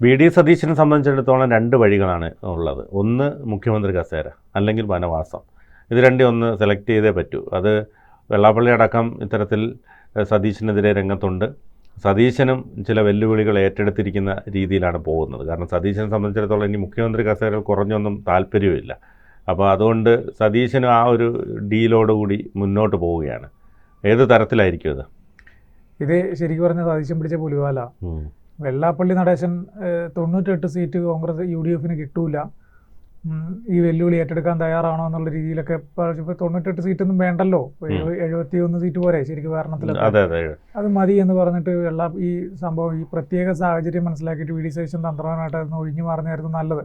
V D സതീശനെ സംബന്ധിച്ചിടത്തോളം രണ്ട് വഴികളാണ് ഉള്ളത്. ഒന്ന് മുഖ്യമന്ത്രി കസേര, അല്ലെങ്കിൽ വനവാസം. ഇത് രണ്ടും ഒന്ന് സെലക്ട് ചെയ്തേ പറ്റൂ. അത് വെള്ളാപ്പള്ളി അടക്കം ഇത്തരത്തിൽ സതീശനെതിരെ രംഗത്തുണ്ട്. സതീശനും ചില വെല്ലുവിളികൾ ഏറ്റെടുത്തിരിക്കുന്ന രീതിയിലാണ് പോകുന്നത്. കാരണം സതീശനെ സംബന്ധിച്ചിടത്തോളം ഇനി മുഖ്യമന്ത്രി കസേരയിൽ കുറഞ്ഞൊന്നും താല്പര്യമില്ല. അപ്പോൾ അതുകൊണ്ട് സതീശനും ആ ഒരു ഡീലോടുകൂടി മുന്നോട്ട് പോവുകയാണ്. ഏത് തരത്തിലായിരിക്കും ഇത്? ഇത് ശരിക്കും പറഞ്ഞാൽ സതീശൻ പിടിച്ച പുലിവാല. വെള്ളാപ്പള്ളി നടേശൻ 98 സീറ്റ് കോൺഗ്രസ് UDF കിട്ടൂല, ഈ വെല്ലുവിളി ഏറ്റെടുക്കാൻ തയ്യാറാണോ എന്നുള്ള രീതിയിലൊക്കെ ഇപ്പോൾ 98 സീറ്റൊന്നും വേണ്ടല്ലോ, 71 സീറ്റ് പോരെ ശരിക്കും ഭരണത്തിൽ, അത് മതി എന്ന് പറഞ്ഞിട്ട് ഈ സംഭവം ഈ പ്രത്യേക സാഹചര്യം മനസ്സിലാക്കിയിട്ട് വി ഡി സതീശൻ തന്ത്രപരമായിട്ട് അതൊന്ന് ഒഴിഞ്ഞു മാറുന്നതായിരുന്നു നല്ലത്.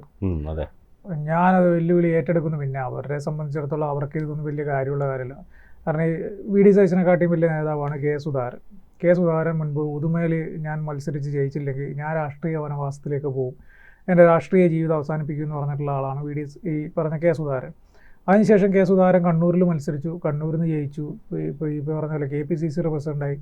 ഞാനത് വെല്ലുവിളി ഏറ്റെടുക്കുന്നു. പിന്നെ അവരെ സംബന്ധിച്ചിടത്തോളം അവർക്ക് ഇതൊന്നും വലിയ കാര്യമുള്ള കാര്യമില്ല. കാരണം ഈ വി ഡി സതീശനെക്കാട്ടിയും വലിയ നേതാവാണ് കെ സുധാകരൻ. മുൻപ് ഉദുമയിൽ ഞാൻ മത്സരിച്ച് ജയിച്ചില്ലെങ്കിൽ ഞാൻ രാഷ്ട്രീയ വനവാസത്തിലേക്ക് പോകും, എൻ്റെ രാഷ്ട്രീയ ജീവിതം അവസാനിപ്പിക്കും എന്ന് പറഞ്ഞിട്ടുള്ള ആളാണ് ഈ പറഞ്ഞ കെ സുധാകരൻ. അതിനുശേഷം കെ സുധാകരൻ കണ്ണൂരിൽ മത്സരിച്ചു, കണ്ണൂരിൽ നിന്ന് ജയിച്ചു. ഇപ്പോൾ പറഞ്ഞ പോലെ KPCC പ്രസിഡൻ്റായി.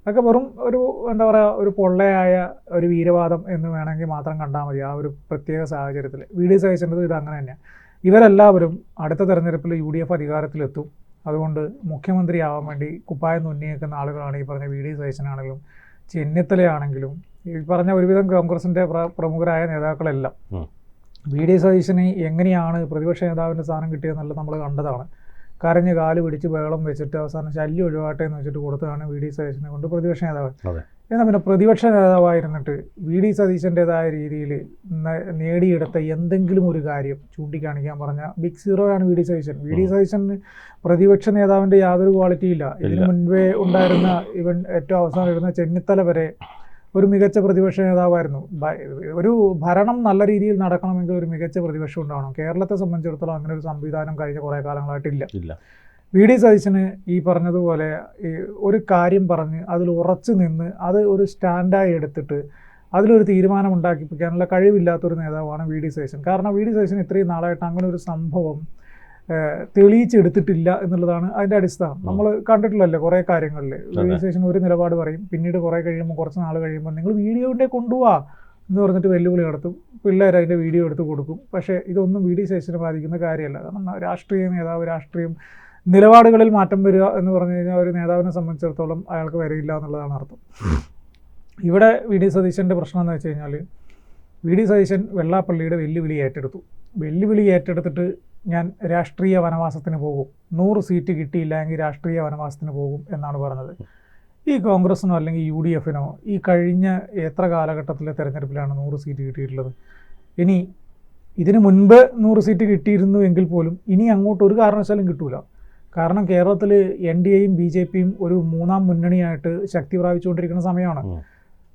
അതൊക്കെ വെറും ഒരു എന്താ പറയുക, ഒരു പൊള്ളയായ ഒരു വീരവാദം എന്ന് വേണമെങ്കിൽ മാത്രം കണ്ടാൽ മതി ആ ഒരു പ്രത്യേക സാഹചര്യത്തിൽ. വി ഡി സതീശൻ്റെ ഇത് അങ്ങനെ തന്നെയാണ്. ഇവരെല്ലാവരും അടുത്ത തെരഞ്ഞെടുപ്പിൽ UDF അധികാരത്തിലെത്തും. അതുകൊണ്ട് മുഖ്യമന്ത്രിയാവാൻ വേണ്ടി കുപ്പായം തുന്നിയേക്കുന്ന ആളുകളാണ് ഈ പറഞ്ഞ വി ഡി സതീശനാണെങ്കിലും ചെന്നിത്തലയാണെങ്കിലും ഈ പറഞ്ഞ ഒരുവിധം കോൺഗ്രസിൻ്റെ പ്രമുഖരായ നേതാക്കളെല്ലാം. വി ഡി സതീശന് എങ്ങനെയാണ് പ്രതിപക്ഷ നേതാവിൻ്റെ സ്ഥാനം കിട്ടിയതെന്നുള്ളത് നമ്മൾ കണ്ടതാണ്. കരഞ്ഞ് കാല് പിടിച്ച് ബഹളം വെച്ചിട്ട് അവസാനം ശല്യം ഒഴിവാട്ടെ എന്ന് വെച്ചിട്ട് കൊടുത്തതാണ് വി ഡി സതീശനെ കൊണ്ട് പ്രതിപക്ഷ നേതാവ്. എന്നാൽ പിന്നെ പ്രതിപക്ഷ നേതാവായിരുന്നിട്ട് വി ഡി സതീശൻ്റെതായ രീതിയിൽ നേടിയെടുത്ത എന്തെങ്കിലും ഒരു കാര്യം ചൂണ്ടിക്കാണിക്കാൻ പറഞ്ഞ ബിഗ് സീറോയാണ് V D Satheesan. V D സതീശന് പ്രതിപക്ഷ നേതാവിൻ്റെ യാതൊരു ക്വാളിറ്റിയും ഇല്ല. ഇതിനു മുൻപേ ഉണ്ടായിരുന്ന ഏറ്റവും അവസാനം ഇരുന്ന ചെന്നിത്തല വരെ ഒരു മികച്ച പ്രതിപക്ഷ നേതാവായിരുന്നു. ഒരു ഭരണം നല്ല രീതിയിൽ നടക്കണമെങ്കിൽ ഒരു മികച്ച പ്രതിപക്ഷം ഉണ്ടാവണം. കേരളത്തെ സംബന്ധിച്ചിടത്തോളം അങ്ങനെ ഒരു സംവിധാനം കഴിഞ്ഞ കുറേ കാലങ്ങളായിട്ടില്ല. വി ഡി സതീശന് ഈ പറഞ്ഞതുപോലെ ഒരു കാര്യം പറഞ്ഞ് അതിൽ ഉറച്ചു നിന്ന് അത് ഒരു സ്റ്റാൻഡായി എടുത്തിട്ട് അതിലൊരു തീരുമാനം ഉണ്ടാക്കിപ്പിക്കാനുള്ള കഴിവില്ലാത്തൊരു നേതാവാണ് വി ഡി സതീശൻ. കാരണം വി ഡി സതീശൻ ഇത്രയും നാളായിട്ട് അങ്ങനെ ഒരു സംഭവം തെളിയിച്ചെടുത്തിട്ടില്ല എന്നുള്ളതാണ് അതിൻ്റെ അടിസ്ഥാനം. നമ്മൾ കണ്ടിട്ടില്ലല്ലോ കുറേ കാര്യങ്ങളിൽ വി ഡി സതീശൻ ഒരു നിലപാട് പറയും, പിന്നീട് കുറേ കഴിയുമ്പോൾ കുറച്ച് നാൾ കഴിയുമ്പോൾ നിങ്ങൾ വീഡിയോൻ്റെ കൊണ്ടുപോവാ എന്ന് പറഞ്ഞിട്ട് വെല്ലുവിളി നടത്തും, പിള്ളേർ അതിൻ്റെ വീഡിയോ എടുത്ത് കൊടുക്കും. പക്ഷേ ഇതൊന്നും വി ഡി സതീശനെ ബാധിക്കുന്ന കാര്യമല്ല. കാരണം രാഷ്ട്രീയ നേതാവ്, രാഷ്ട്രീയം നിലപാടുകളിൽ മാറ്റം വരിക എന്ന് പറഞ്ഞു കഴിഞ്ഞാൽ ഒരു നേതാവിനെ സംബന്ധിച്ചിടത്തോളം അയാൾക്ക് വരില്ല എന്നുള്ളതാണ് അർത്ഥം. ഇവിടെ വി ഡി സതീശൻ്റെ പ്രശ്നം എന്ന് വെച്ച് കഴിഞ്ഞാൽ വി ഡി സതീശൻ വെള്ളാപ്പള്ളിയുടെ വെല്ലുവിളി ഏറ്റെടുത്തിട്ട് ഞാൻ രാഷ്ട്രീയ വനവാസത്തിന് പോകും, 100 സീറ്റ് കിട്ടിയില്ല എങ്കിൽ രാഷ്ട്രീയ വനവാസത്തിന് പോകും എന്നാണ് പറഞ്ഞത്. ഈ കോൺഗ്രസിനോ അല്ലെങ്കിൽ UDFനോ ഈ കഴിഞ്ഞ എത്ര കാലഘട്ടത്തിലെ തെരഞ്ഞെടുപ്പിലാണ് 100 സീറ്റ് കിട്ടിയിട്ടുള്ളത്? ഇനി ഇതിന് മുൻപ് 100 സീറ്റ് കിട്ടിയിരുന്നു എങ്കിൽ പോലും ഇനി അങ്ങോട്ട് ഒരു കാരണവശാലും കിട്ടൂല. കാരണം കേരളത്തിൽ NDAയും BJPയും ഒരു മൂന്നാം മുന്നണിയായിട്ട് ശക്തി പ്രാപിച്ചുകൊണ്ടിരിക്കുന്ന സമയമാണ്.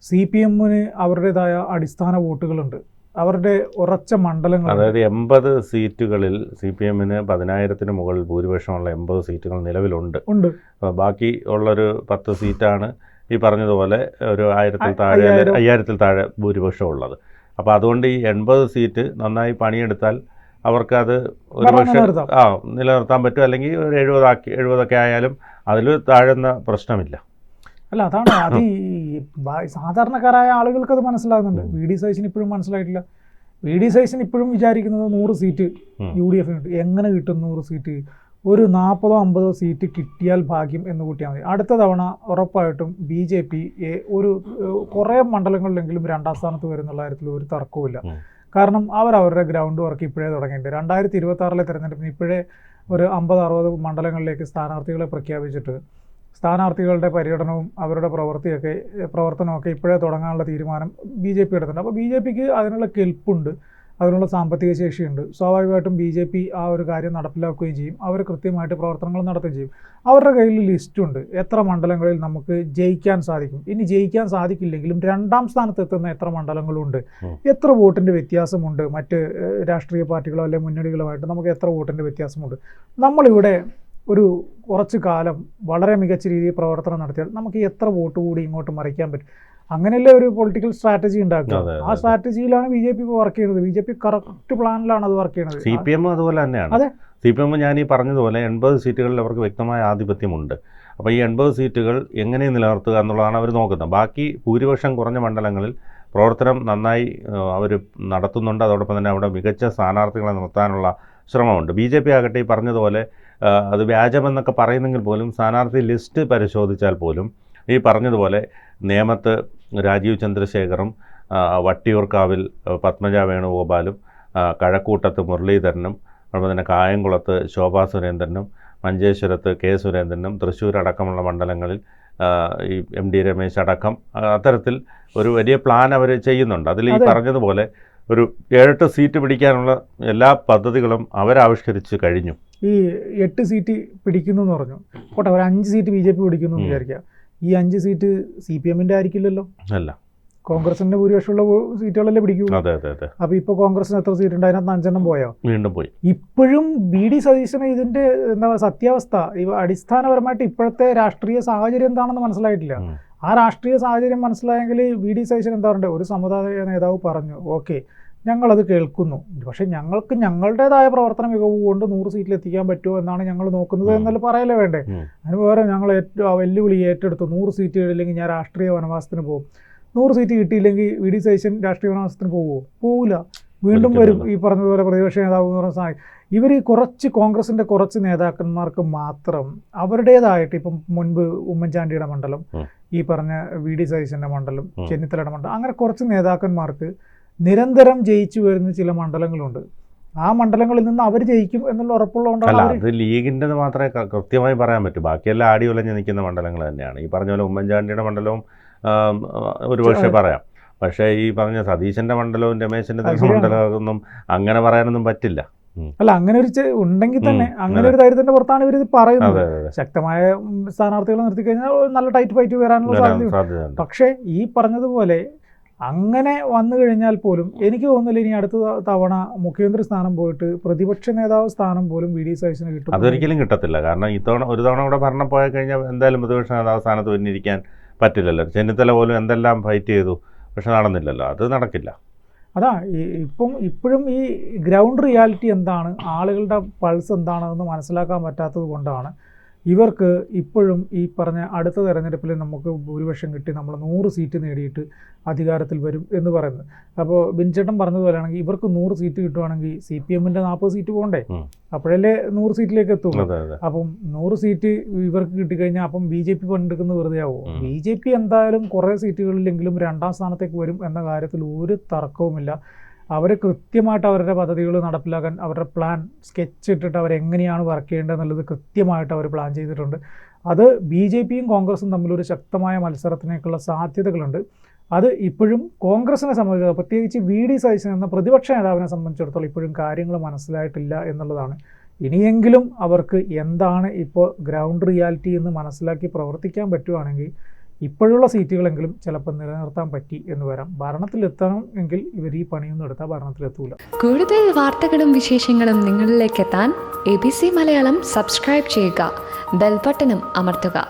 CPMന് അവരുടേതായ അടിസ്ഥാന വോട്ടുകളുണ്ട്, അവരുടെ ഉറച്ച മണ്ഡലങ്ങൾ. അതായത് 80 സീറ്റുകളിൽ CPMന് 10,000-ന് മുകളിൽ ഭൂരിപക്ഷമുള്ള 80 സീറ്റുകൾ നിലവിലുണ്ട്. ബാക്കി ഉള്ളൊരു 10 സീറ്റാണ് ഈ പറഞ്ഞതുപോലെ ഒരു 5,000-ൽ താഴെ ഭൂരിപക്ഷം ഉള്ളത്. അപ്പോൾ അതുകൊണ്ട് ഈ 80 സീറ്റ് നന്നായി പണിയെടുത്താൽ അവർക്കത് ഒരുപക്ഷെ നിലനിർത്താൻ പറ്റും. അല്ലെങ്കിൽ ഒരു 70 ആയാലും അതിൽ താഴുന്ന പ്രശ്നമില്ല. അല്ല, അതാണ് അത് ഈ സാധാരണക്കാരായ ആളുകൾക്ക് അത് മനസ്സിലാകുന്നുണ്ട്. വി ഡി സതീശന് ഇപ്പോഴും മനസ്സിലായിട്ടില്ല. വി ഡി സതീശൻ ഇപ്പോഴും വിചാരിക്കുന്നത് 100 സീറ്റ് UDFനുണ്ട്. എങ്ങനെ കിട്ടും 100 സീറ്റ്? ഒരു 40-50 സീറ്റ് കിട്ടിയാൽ ഭാഗ്യം എന്ന് കൂട്ടിയാൽ മതി. അടുത്ത തവണ ഉറപ്പായിട്ടും BJP ഒരു കുറേ മണ്ഡലങ്ങളിലെങ്കിലും 2ാം സ്ഥാനത്ത് വരുന്നുള്ള കാര്യത്തിൽ ഒരു തർക്കവുമില്ല. കാരണം അവരുടെ ഗ്രൗണ്ട് വർക്ക് ഇപ്പോഴേ തുടങ്ങിയിട്ടുണ്ട്. 2026 തെരഞ്ഞെടുപ്പിന് ഇപ്പോഴേ ഒരു 50-60 മണ്ഡലങ്ങളിലേക്ക് സ്ഥാനാർത്ഥികളെ പ്രഖ്യാപിച്ചിട്ട് സ്ഥാനാർത്ഥികളുടെ പര്യടനവും അവരുടെ പ്രവർത്തനമൊക്കെ ഇപ്പോഴേ തുടങ്ങാനുള്ള തീരുമാനം BJP എടുത്തിട്ടുണ്ട്. അപ്പോൾ BJPക്ക് അതിനുള്ള കെൽപ്പുണ്ട്, അതിനുള്ള സാമ്പത്തിക ശേഷിയുണ്ട്. സ്വാഭാവികമായിട്ടും BJP ആ ഒരു കാര്യം നടപ്പിലാക്കുകയും ചെയ്യും. അവർ കൃത്യമായിട്ട് പ്രവർത്തനങ്ങൾ നടത്തുകയും ചെയ്യും. അവരുടെ കയ്യിൽ ലിസ്റ്റുണ്ട് എത്ര മണ്ഡലങ്ങളിൽ നമുക്ക് ജയിക്കാൻ സാധിക്കും. ഇനി ജയിക്കാൻ സാധിക്കില്ലെങ്കിലും 2ാം സ്ഥാനത്തെത്തുന്ന എത്ര മണ്ഡലങ്ങളുണ്ട്, എത്ര വോട്ടിൻ്റെ വ്യത്യാസമുണ്ട്, മറ്റ് രാഷ്ട്രീയ പാർട്ടികളോ അല്ലെങ്കിൽ മുന്നണികളുമായിട്ട് നമുക്ക് എത്ര വോട്ടിൻ്റെ വ്യത്യാസമുണ്ട്. നമ്മളിവിടെ ഒരു കുറച്ച് കാലം വളരെ മികച്ച രീതിയിൽ പ്രവർത്തനം നടത്തിയാൽ നമുക്ക് എത്ര വോട്ട് കൂടി ഇങ്ങോട്ട് മറിക്കാൻ പറ്റും. അങ്ങനെയല്ലേ ഒരു പൊളിറ്റിക്കൽ സ്ട്രാറ്റജി ഉണ്ടാക്കുക. ആ സ്ട്രാറ്റജിയിലാണ് BJP വർക്ക് ചെയ്യുന്നത്. BJP കറക്റ്റ് പ്ലാനിലാണ് അത് വർക്ക് ചെയ്യുന്നത്. CPM അതുപോലെ തന്നെയാണ്. അതെ, CPM ഞാൻ ഈ പറഞ്ഞതുപോലെ 80 സീറ്റുകളിൽ അവർക്ക് വ്യക്തമായ ആധിപത്യമുണ്ട്. അപ്പോൾ ഈ 80 സീറ്റുകൾ എങ്ങനെ നിലനിർത്തുക എന്നുള്ളതാണ് അവർ നോക്കുന്നത്. ബാക്കി ഭൂരിപക്ഷം കുറഞ്ഞ മണ്ഡലങ്ങളിൽ പ്രവർത്തനം നന്നായി അവർ നടത്തുന്നുണ്ട്. അതോടൊപ്പം തന്നെ അവിടെ മികച്ച സ്ഥാനാർത്ഥികളെ നിർത്താനുള്ള ശ്രമമുണ്ട്. BJP ആകട്ടെ ഈ പറഞ്ഞതുപോലെ അത് വ്യാജമെന്നൊക്കെ പറയുന്നെങ്കിൽ പോലും സ്ഥാനാർത്ഥി ലിസ്റ്റ് പരിശോധിച്ചാൽ പോലും ഈ പറഞ്ഞതുപോലെ നേമത്ത് രാജീവ് ചന്ദ്രശേഖറും വട്ടിയൂർക്കാവിൽ പത്മജ വേണുഗോപാലും കഴക്കൂട്ടത്ത് മുരളീധരനും അതുപോലെ തന്നെ കായംകുളത്ത് ശോഭാ സുരേന്ദ്രനും മഞ്ചേശ്വരത്ത് K സുരേന്ദ്രനും തൃശ്ശൂർ അടക്കമുള്ള മണ്ഡലങ്ങളിൽ ഈ MD രമേശ് അടക്കം അത്തരത്തിൽ ഒരു വലിയ പ്ലാൻ അവർ ചെയ്യുന്നുണ്ട്. അതിൽ ഈ പറഞ്ഞതുപോലെ ഒരു 7-8 സീറ്റ് പിടിക്കാനുള്ള എല്ലാ പദ്ധതികളും അവരാവിഷ്കരിച്ച് കഴിഞ്ഞു. ഈ 8 സീറ്റ് പിടിക്കുന്നു എന്ന് പറഞ്ഞു, പോട്ടെ ഒരു 5 സീറ്റ് BJP പിടിക്കുന്നു എന്ന് വിചാരിക്കുക. ഈ 5 സീറ്റ് CPM-ന്റെ ആയിരിക്കില്ലല്ലോ, അല്ല കോൺഗ്രസിന്റെ ഭൂരിപക്ഷമുള്ള സീറ്റുകളല്ലേ പിടിക്കൂ. അതെ അതെ അതെ. അപ്പോൾ ഇപ്പോൾ കോൺഗ്രസിന് എത്ര സീറ്റ് ഉണ്ട്? അതിനകത്ത് 5 എണ്ണം പോയോ? വീണ്ടും പോയി. ഇപ്പോഴും BD സതീശന് ഇതിന്റെ എന്താ സത്യാവസ്ഥ അടിസ്ഥാനപരമായിട്ട് ഇപ്പോഴത്തെ രാഷ്ട്രീയ സാഹചര്യം എന്താണെന്ന് മനസ്സിലായിട്ടില്ല. ആ രാഷ്ട്രീയ സാഹചര്യം മനസ്സിലായെങ്കിൽ BD സതീശൻ എന്താ പറയുക, ഒരു സമുദായ നേതാവ് പറഞ്ഞു ഓക്കെ ഞങ്ങളത് കേൾക്കുന്നു, പക്ഷേ ഞങ്ങൾക്ക് ഞങ്ങളുടേതായ പ്രവർത്തന മികവ് കൊണ്ട് 100 സീറ്റിൽ എത്തിക്കാൻ പറ്റുമോ എന്നാണ് ഞങ്ങൾ നോക്കുന്നത് എന്നല്ല പറയലേ വേണ്ടേ. അതിന് പകരം ഞങ്ങൾ വെല്ലുവിളി ഏറ്റെടുത്തു, 100 സീറ്റ് ഇല്ലെങ്കിൽ ഞാൻ രാഷ്ട്രീയ വനവാസത്തിന് പോകും, 100 സീറ്റ് കിട്ടിയില്ലെങ്കിൽ BD സതീശൻ രാഷ്ട്രീയ വനവാസത്തിന് പോവുമോ? പോവില്ല, വീണ്ടും വരും. ഈ പറഞ്ഞതുപോലെ പ്രതിപക്ഷ നേതാവ് എന്ന് പറഞ്ഞ സാധനം ഇവർ കോൺഗ്രസിൻ്റെ കുറച്ച് നേതാക്കന്മാർക്ക് മാത്രം അവരുടേതായിട്ട്, ഇപ്പം മുൻപ് ഉമ്മൻചാണ്ടിയുടെ മണ്ഡലം, ഈ പറഞ്ഞ VD സതീശൻ്റെ മണ്ഡലം, ചെന്നിത്തലയുടെ മണ്ഡലം, അങ്ങനെ കുറച്ച് നേതാക്കന്മാർക്ക് നിരന്തരം ജയിച്ചു വരുന്ന ചില മണ്ഡലങ്ങളുണ്ട്. ആ മണ്ഡലങ്ങളിൽ നിന്ന് അവർ ജയിക്കും എന്നുള്ള ഉറപ്പുള്ളതുകൊണ്ടാണ്. അത് ലീഗിൻ്റെ മാത്രമേ കൃത്യമായി പറയാൻ പറ്റൂ. ബാക്കിയെല്ലാം ആടി ഉലഞ്ഞ് നിൽക്കുന്ന മണ്ഡലങ്ങൾ തന്നെയാണ്. ഈ പറഞ്ഞ പോലെ ഉമ്മൻചാണ്ടിയുടെ മണ്ഡലവും ഒരുപക്ഷെ പറയാം, പക്ഷേ ഈ പറഞ്ഞ സതീശൻ്റെ മണ്ഡലവും രമേശിൻ്റെ മണ്ഡലവും ഒന്നും അങ്ങനെ പറയാനൊന്നും പറ്റില്ല. അല്ല, അങ്ങനെ ഒരു ഉണ്ടെങ്കിൽ തന്നെ അങ്ങനെ ഒരു ധൈര്യത്തിന്റെ പുറത്താണ് ഇവർ ഇത് പറയുന്നത്. ശക്തമായ സ്ഥാനാർത്ഥികളെ നിർത്തിക്കഴിഞ്ഞാൽ നല്ല ടൈറ്റ് ഫൈറ്റ് വരാനുള്ള സാധ്യത. പക്ഷേ ഈ പറഞ്ഞതുപോലെ അങ്ങനെ വന്നു കഴിഞ്ഞാൽ പോലും എനിക്ക് തോന്നുന്നില്ല ഇനി അടുത്ത തവണ മുഖ്യമന്ത്രി സ്ഥാനം പോയിട്ട് പ്രതിപക്ഷ നേതാവ് സ്ഥാനം പോലും BD സതീശന് കിട്ടും. അതൊരിക്കലും കിട്ടത്തില്ല. കാരണം ഒരു തവണ കൂടെ ഭരണം പോയി കഴിഞ്ഞാൽ എന്തായാലും പ്രതിപക്ഷ നേതാവ് സ്ഥാനത്ത് പിന്നിരിക്കാൻ പറ്റില്ലല്ലോ. ചെന്നിത്തല പോലും എന്തെല്ലാം ഫൈറ്റ് ചെയ്തു, പക്ഷെ നടന്നില്ലല്ലോ. അത് നടക്കില്ല. അതാ ഇപ്പോഴും ഈ ഗ്രൗണ്ട് റിയാലിറ്റി എന്താണ്, ആളുകളുടെ പൾസ് എന്താണെന്ന് മനസ്സിലാക്കാൻ പറ്റാത്തത് കൊണ്ടാണ് ഇവർക്ക് ഇപ്പോഴും ഈ പറഞ്ഞ അടുത്ത തെരഞ്ഞെടുപ്പിൽ നമുക്ക് ഭൂരിപക്ഷം കിട്ടി നമ്മൾ 100 സീറ്റ് നേടിയിട്ട് അധികാരത്തിൽ വരും എന്ന് പറയുന്നത്. അപ്പോൾ ബിൻചേട്ടൻ പറഞ്ഞതുപോലെയാണെങ്കിൽ ഇവർക്ക് 100 സീറ്റ് കിട്ടുവാണെങ്കിൽ CPM-ന്റെ 40 സീറ്റ് പോകണ്ടേ, അപ്പോഴല്ലേ 100 സീറ്റിലേക്ക് എത്തുള്ളൂ. അപ്പം 100 സീറ്റ് ഇവർക്ക് കിട്ടിക്കഴിഞ്ഞാൽ അപ്പം BJP പണ്ടെടുക്കുന്നത് വെറുതെ ആവുമോ? BJP എന്തായാലും കുറേ സീറ്റുകളിലെങ്കിലും 2ാം സ്ഥാനത്തേക്ക് വരും എന്ന കാര്യത്തിൽ ഒരു തർക്കവുമില്ല. അവർ കൃത്യമായിട്ട് അവരുടെ പദ്ധതികൾ നടപ്പിലാക്കാൻ അവരുടെ പ്ലാൻ സ്കെച്ച് ഇട്ടിട്ട് അവരെങ്ങനെയാണ് വർക്ക് ചെയ്യേണ്ടതെന്നുള്ളത് കൃത്യമായിട്ട് അവർ പ്ലാൻ ചെയ്തിട്ടുണ്ട്. അത് BJP-യും കോൺഗ്രസും തമ്മിലൊരു ശക്തമായ മത്സരത്തിനേക്കുള്ള സാധ്യതകളുണ്ട്. അത് ഇപ്പോഴും കോൺഗ്രസിനെ സംബന്ധിച്ചിടത്തോളം, പ്രത്യേകിച്ച് VD സതീശൻ എന്ന പ്രതിപക്ഷ നേതാവിനെ സംബന്ധിച്ചിടത്തോളം ഇപ്പോഴും കാര്യങ്ങൾ മനസ്സിലായിട്ടില്ല എന്നുള്ളതാണ്. ഇനിയെങ്കിലും അവർക്ക് എന്താണ് ഇപ്പോൾ ഗ്രൗണ്ട് റിയാലിറ്റി എന്ന് മനസ്സിലാക്കി പ്രവർത്തിക്കാൻ പറ്റുവാണെങ്കിൽ ഇപ്പോഴുള്ള സീറ്റുകളെങ്കിലും ചിലപ്പോൾ നിലനിർത്താൻ പറ്റി എന്ന് വരാം. ഭരണത്തിലെത്തണം എങ്കിൽ ഇവർ ഈ പണിയൊന്നും എടുത്താൽ ഭരണത്തിലെത്തൂല. കൂടുതൽ വാർത്തകളും വിശേഷങ്ങളും നിങ്ങളിലേക്ക് എത്താൻ ABC മലയാളം സബ്സ്ക്രൈബ് ചെയ്യുക, ബെൽ ബട്ടണും അമർത്തുക.